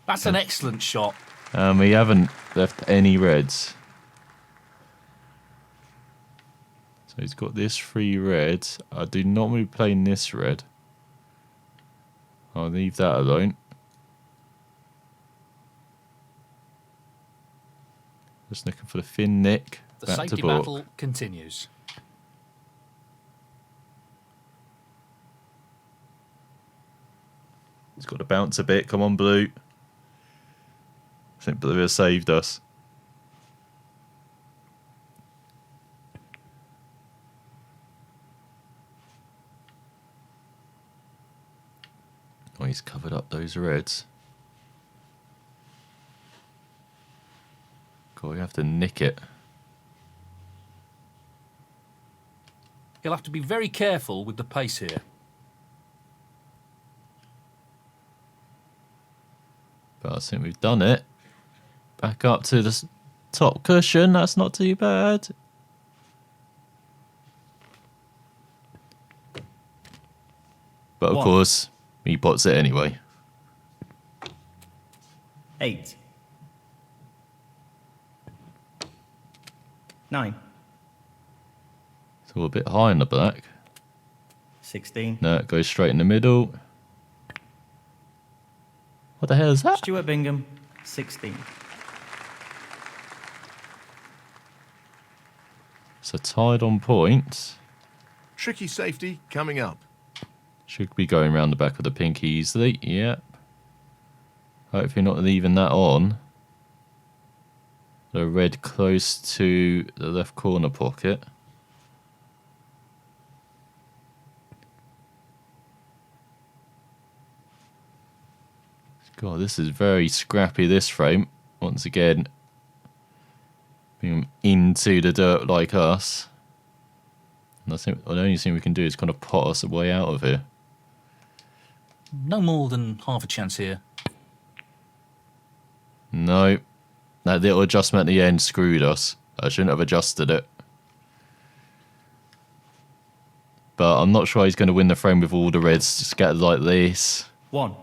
Speaker 2: That's an excellent shot.
Speaker 1: We haven't left any reds. So he's got this free red. I do not want to be playing this red. I'll leave that alone. Just looking for the thin nick.
Speaker 2: The
Speaker 1: Back to
Speaker 2: safety
Speaker 1: Bork.
Speaker 2: battle continues.
Speaker 1: He's got to bounce a bit. Come on, blue. I think blue has saved us. Oh, he's covered up those reds. God, we have to nick it.
Speaker 2: He'll have to be very careful with the pace here.
Speaker 1: But I think we've done it. Back up to the top cushion. That's not too bad. But of
Speaker 4: 1.
Speaker 1: course, he pots it anyway.
Speaker 4: 8. 9.
Speaker 1: It's all a bit high in the black.
Speaker 4: 16.
Speaker 1: No, it goes straight in the middle. What the hell is that?
Speaker 4: Stuart Bingham, 16.
Speaker 1: So tied on points.
Speaker 3: Tricky safety coming up.
Speaker 1: Should be going around the back of the pink easily. Yep. Hopefully not leaving that on. The red close to the left corner pocket. God, this is very scrappy, this frame. Once again, being into the dirt like us. And I think the only thing we can do is kind of pot us way out of here.
Speaker 2: No more than half a chance here.
Speaker 1: No. That little adjustment at the end screwed us. I shouldn't have adjusted it. But I'm not sure he's going to win the frame with all the reds scattered like this.
Speaker 4: 1.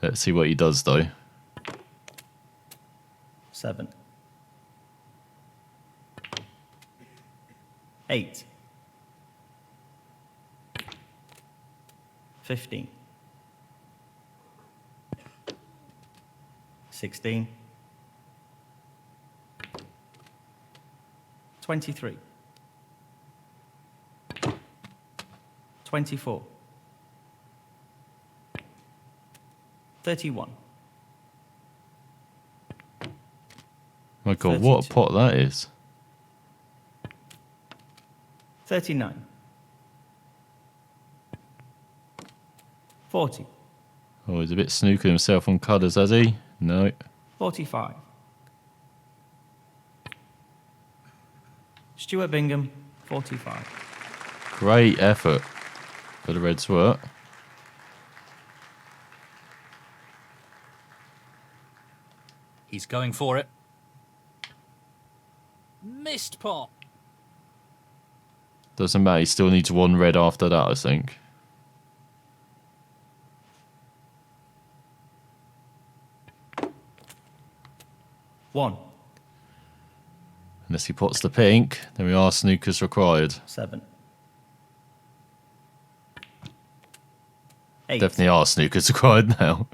Speaker 1: Let's see what he does though.
Speaker 4: 7. 8. 15. 16. 23. 24. 31.
Speaker 1: My God, what a
Speaker 4: 32.
Speaker 1: pot that is.
Speaker 4: 39. 40.
Speaker 1: Oh, he's a bit snooker himself on colours, has he? No.
Speaker 4: 45. Stuart Bingham, 45.
Speaker 1: Great effort for the Reds work.
Speaker 2: He's going for it. Missed pot.
Speaker 1: Doesn't matter, he still needs one red after that, I think.
Speaker 4: One.
Speaker 1: Unless he pots the pink, then we are snookers required.
Speaker 4: 7. 8.
Speaker 1: Definitely are snookers required now.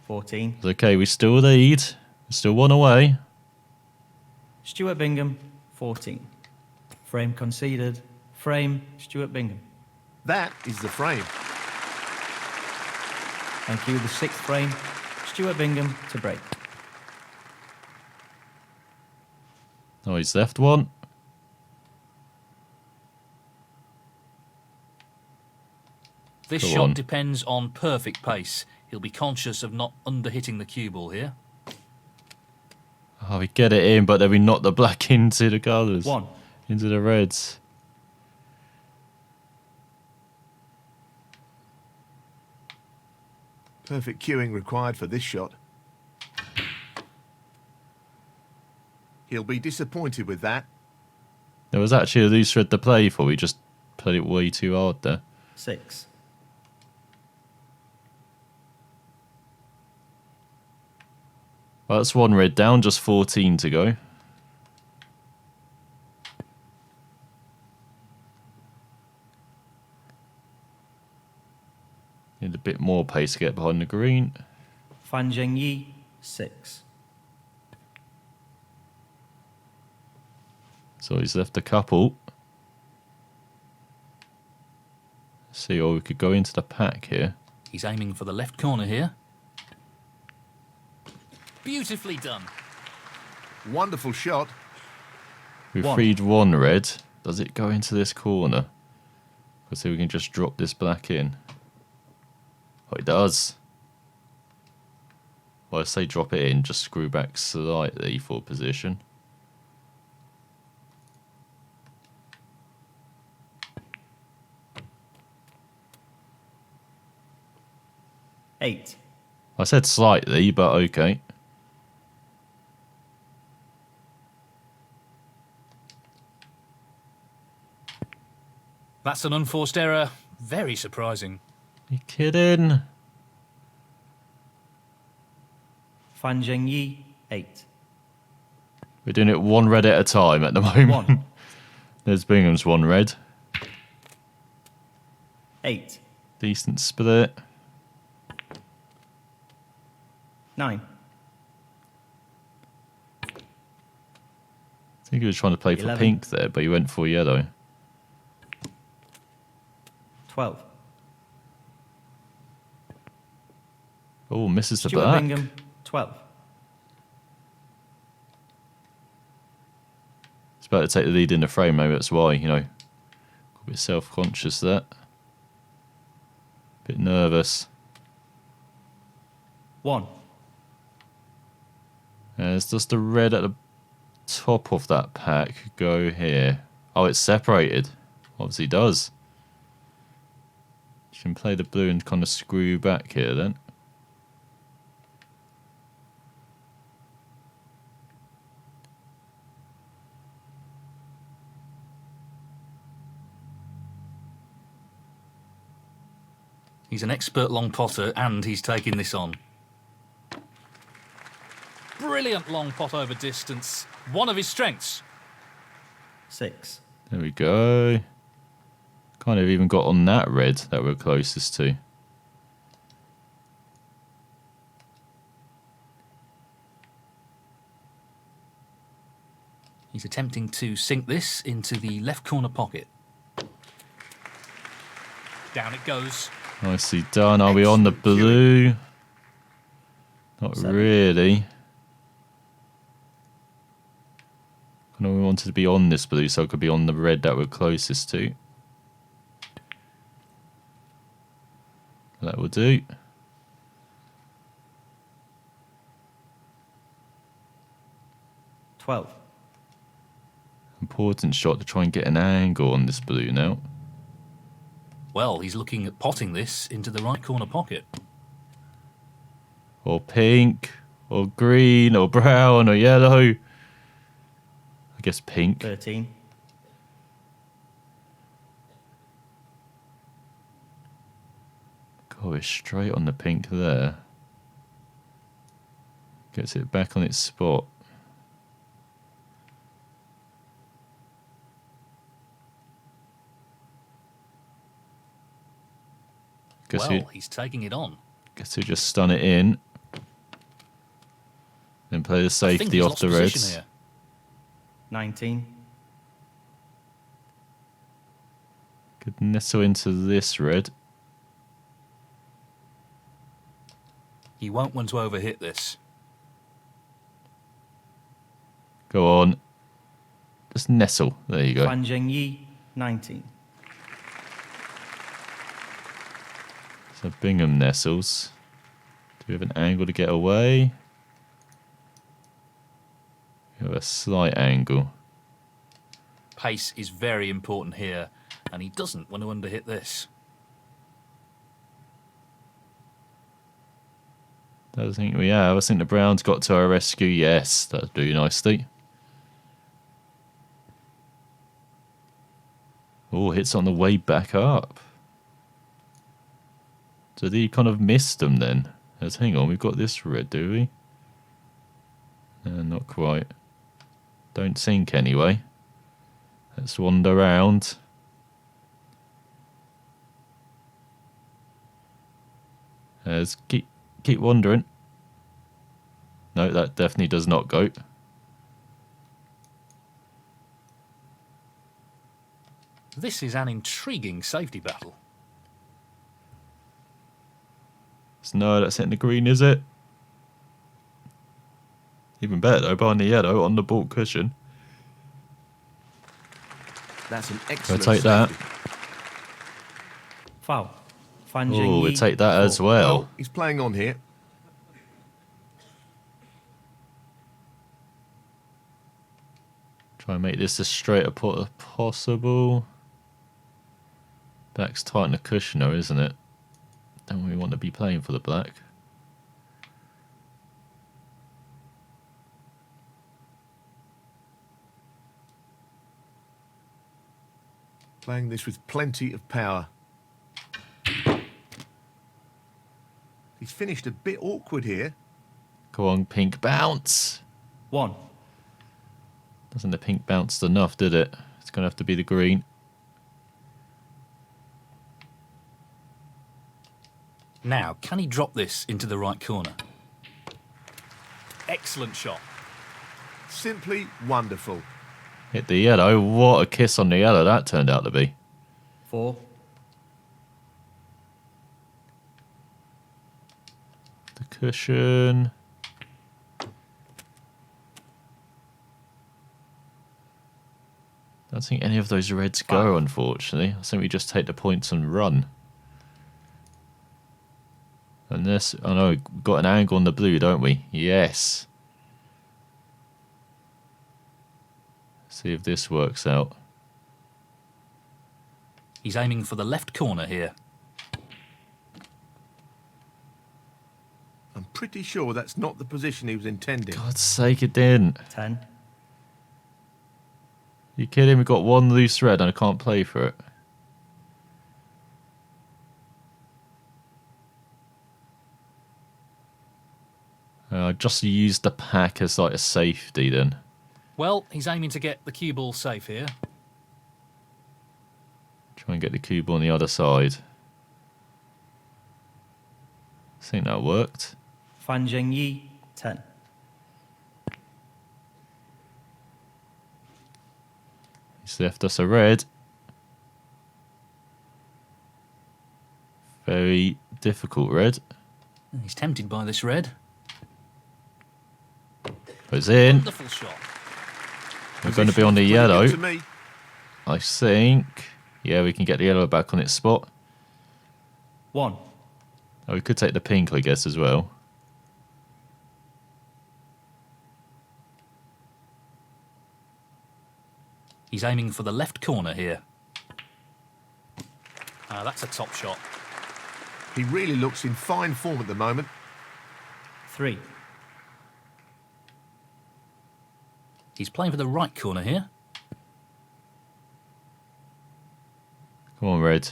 Speaker 4: 14.
Speaker 1: It's okay, we still lead. Still one away.
Speaker 4: Stuart Bingham, 14. Frame conceded. Frame, Stuart Bingham.
Speaker 3: That is the frame.
Speaker 4: Thank you. The 6th frame, Stuart Bingham to break.
Speaker 1: Oh, he's left one.
Speaker 2: This
Speaker 1: Go
Speaker 2: shot
Speaker 1: on.
Speaker 2: depends on perfect pace. He'll be conscious of not under-hitting the cue ball here.
Speaker 1: Oh, we get it in, but then we knock the black into the colours.
Speaker 4: 1.
Speaker 1: Into the reds.
Speaker 3: Perfect cueing required for this shot. He'll be disappointed with that.
Speaker 1: There was actually a loose red to play for. We just played it way too hard there.
Speaker 4: 6.
Speaker 1: Well, that's one red down, just 14 to go. Need a bit more pace to get behind the green.
Speaker 4: Zhengyi, 6.
Speaker 1: So he's left a couple. See, or we could go into the pack here.
Speaker 2: He's aiming for the left corner here. Beautifully done.
Speaker 3: Wonderful shot.
Speaker 1: We've
Speaker 4: 1.
Speaker 1: freed one red. Does it go into this corner? Let's see if we can just drop this black in. Oh, it does. Well, I say drop it in, just screw back slightly for position.
Speaker 4: Eight.
Speaker 1: I said slightly, but okay.
Speaker 2: That's an unforced error. Very surprising.
Speaker 1: You kidding?
Speaker 4: Fan Zhengyi, 8.
Speaker 1: We're doing it one red at a time at the moment.
Speaker 4: 1.
Speaker 1: There's Bingham's one red.
Speaker 4: 8.
Speaker 1: Decent split.
Speaker 4: 9.
Speaker 1: I think he was trying to play for
Speaker 4: 11.
Speaker 1: pink there, but he went for yellow.
Speaker 4: 12.
Speaker 1: Oh, misses the
Speaker 4: Stuart
Speaker 1: black.
Speaker 4: Bingham, 12.
Speaker 1: He's about to take the lead in the frame, maybe that's why, you know. A bit self-conscious there. Bit nervous.
Speaker 4: 1.
Speaker 1: It's just the red at the top of that pack go here. Oh, it's separated. Obviously does. You can play the blue and kind of screw back here then.
Speaker 2: He's an expert long potter and he's taking this on. Brilliant long pot over distance. One of his strengths.
Speaker 4: 6.
Speaker 1: There we go. Kind of even got on that red that we're closest to.
Speaker 2: He's attempting to sink this into the left corner pocket. Down it goes.
Speaker 1: Nicely done. Are we on the blue? Not
Speaker 4: 7.
Speaker 1: really. Kind of we wanted to be on this blue, so I could be on the red that we're closest to. That will do.
Speaker 4: $12.
Speaker 1: Important shot to try and get an angle on this blue now.
Speaker 2: Well, he's looking at potting this into the right corner pocket.
Speaker 1: Or pink, or green, or brown, or yellow. I guess pink.
Speaker 4: 13.
Speaker 1: God, we're straight on the pink there. Gets it back on its spot. Guess
Speaker 2: Well, he's taking it on.
Speaker 1: Guess we just stun it in. Then play the
Speaker 2: I think
Speaker 1: safety
Speaker 2: he's
Speaker 1: off
Speaker 2: lost
Speaker 1: the
Speaker 2: position
Speaker 1: reds.
Speaker 2: here.
Speaker 4: 19.
Speaker 1: Could nestle into this red.
Speaker 2: He won't want to overhit this.
Speaker 1: Go on. Just nestle. There you go.
Speaker 4: Fan Zhengyi, 19.
Speaker 1: So Bingham nestles. Do we have an angle to get away? We have a slight angle.
Speaker 2: Pace is very important here, and he doesn't want to underhit this.
Speaker 1: I think we have. I think the Browns got to our rescue. Yes, that'll do nicely. Oh, hits on the way back up. So he kind of missed them then. Let's hang on, we've got this red, do we? No, not quite. Don't sink anyway. Let's wander around. Let's keep wandering. No, that definitely does not go.
Speaker 2: This is an intriguing safety battle.
Speaker 1: No, that's hitting the green, is it? Even better though, behind the yellow on the ball cushion.
Speaker 3: That's an
Speaker 1: We'll
Speaker 3: excellent
Speaker 1: take that.
Speaker 3: safety.
Speaker 4: Foul. Fan
Speaker 1: Oh,
Speaker 4: Zhengyi,
Speaker 1: we'll take that as
Speaker 4: 4.
Speaker 1: well.
Speaker 3: Well, he's playing on here.
Speaker 1: Try and make this as straight a pot as possible. Back's tight on the cushion though, isn't it? Don't really want to be playing for the black.
Speaker 3: Playing this with plenty of power. He's finished a bit awkward here.
Speaker 1: Come on, pink bounce.
Speaker 4: 1.
Speaker 1: Doesn't the pink bounced enough, did it? It's going to have to be the green.
Speaker 2: Now, can he drop this into the right corner? Excellent shot.
Speaker 3: Simply wonderful.
Speaker 1: Hit the yellow. What a kiss on the yellow that turned out to be.
Speaker 4: 4.
Speaker 1: The cushion. I don't think any of those reds go, unfortunately. I think we just take the points and run. And this, oh no, we've got an angle on the blue, don't we? Yes. See if this works out.
Speaker 2: He's aiming for the left corner here.
Speaker 3: I'm pretty sure that's not the position he was intending.
Speaker 1: God's sake, it didn't.
Speaker 4: 10.
Speaker 1: You kidding? We've got one loose red and I can't play for it. I just used the pack as like a safety then.
Speaker 2: Well, he's aiming to get the cue ball safe here.
Speaker 1: Try and get the cube on the other side. I think that worked.
Speaker 4: Fan Zhengyi, 10.
Speaker 1: He's left us a red. Very difficult red.
Speaker 2: He's tempted by this red.
Speaker 1: Goes in.
Speaker 2: Wonderful shot.
Speaker 1: We're going to be on the
Speaker 3: Pretty
Speaker 1: yellow.
Speaker 3: good to me.
Speaker 1: I think. Yeah, we can get the yellow back on its spot.
Speaker 4: 1.
Speaker 1: Oh, we could take the pink, I guess, as well.
Speaker 2: He's aiming for the left corner here. That's a top shot.
Speaker 3: He really looks in fine form at the moment.
Speaker 4: 3.
Speaker 2: He's playing for the right corner here.
Speaker 1: Come on, red.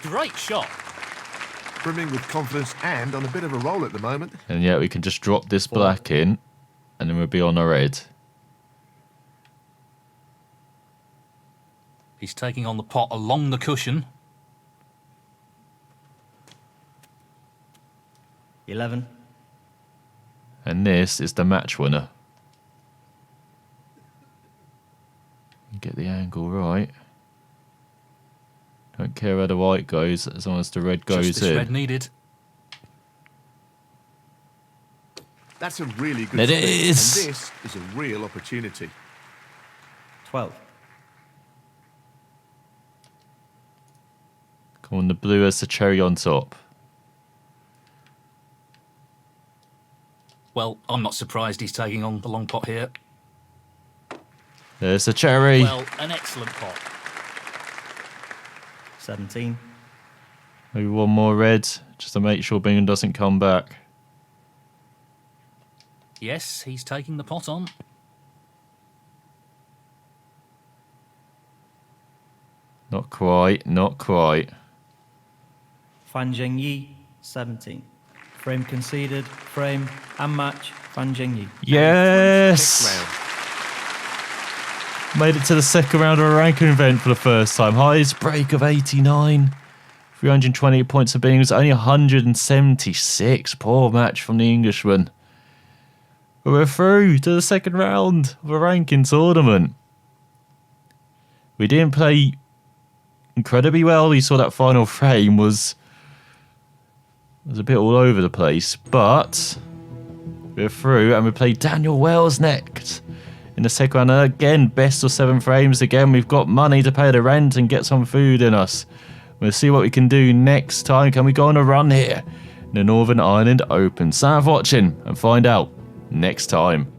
Speaker 2: Great shot.
Speaker 3: Brimming with confidence and on a bit of a roll at the moment.
Speaker 1: And yeah, we can just drop this black in, and then we'll be on a red.
Speaker 2: He's taking on the pot along the cushion.
Speaker 4: 11.
Speaker 1: And this is the match winner. Get the angle right. Don't care where the white goes as long as the red goes
Speaker 2: Just this
Speaker 1: in.
Speaker 2: red needed.
Speaker 3: That's a really good
Speaker 1: It
Speaker 3: spin,
Speaker 1: is.
Speaker 3: and this is a real opportunity.
Speaker 4: 12.
Speaker 1: Come on, the blue has the cherry on top.
Speaker 2: Well, I'm not surprised he's taking on the long pot here.
Speaker 1: There's the cherry.
Speaker 2: Well, an excellent pot.
Speaker 4: 17.
Speaker 1: Maybe one more red, just to make sure Bingham doesn't come back.
Speaker 2: Yes, he's taking the pot on.
Speaker 1: Not quite, not quite.
Speaker 4: Fan Zhengyi, 17. Frame conceded, frame and match, Fan Zhengyi.
Speaker 1: Yes!
Speaker 3: Next round.
Speaker 1: Made it to the second round of a ranking event for the first time. Highest break of 89. 328 points for Bingham. Only 176. Poor match from the Englishman. But we're through to the second round of a ranking tournament. We didn't play incredibly well. You saw that final frame was a bit all over the place. But we're through and we play Daniel Wells next. In the second round, and again, best of 7 frames. Again, we've got money to pay the rent and get some food in us. We'll see what we can do next time. Can we go on a run here in the Northern Ireland Open? Thanks for watching and find out next time.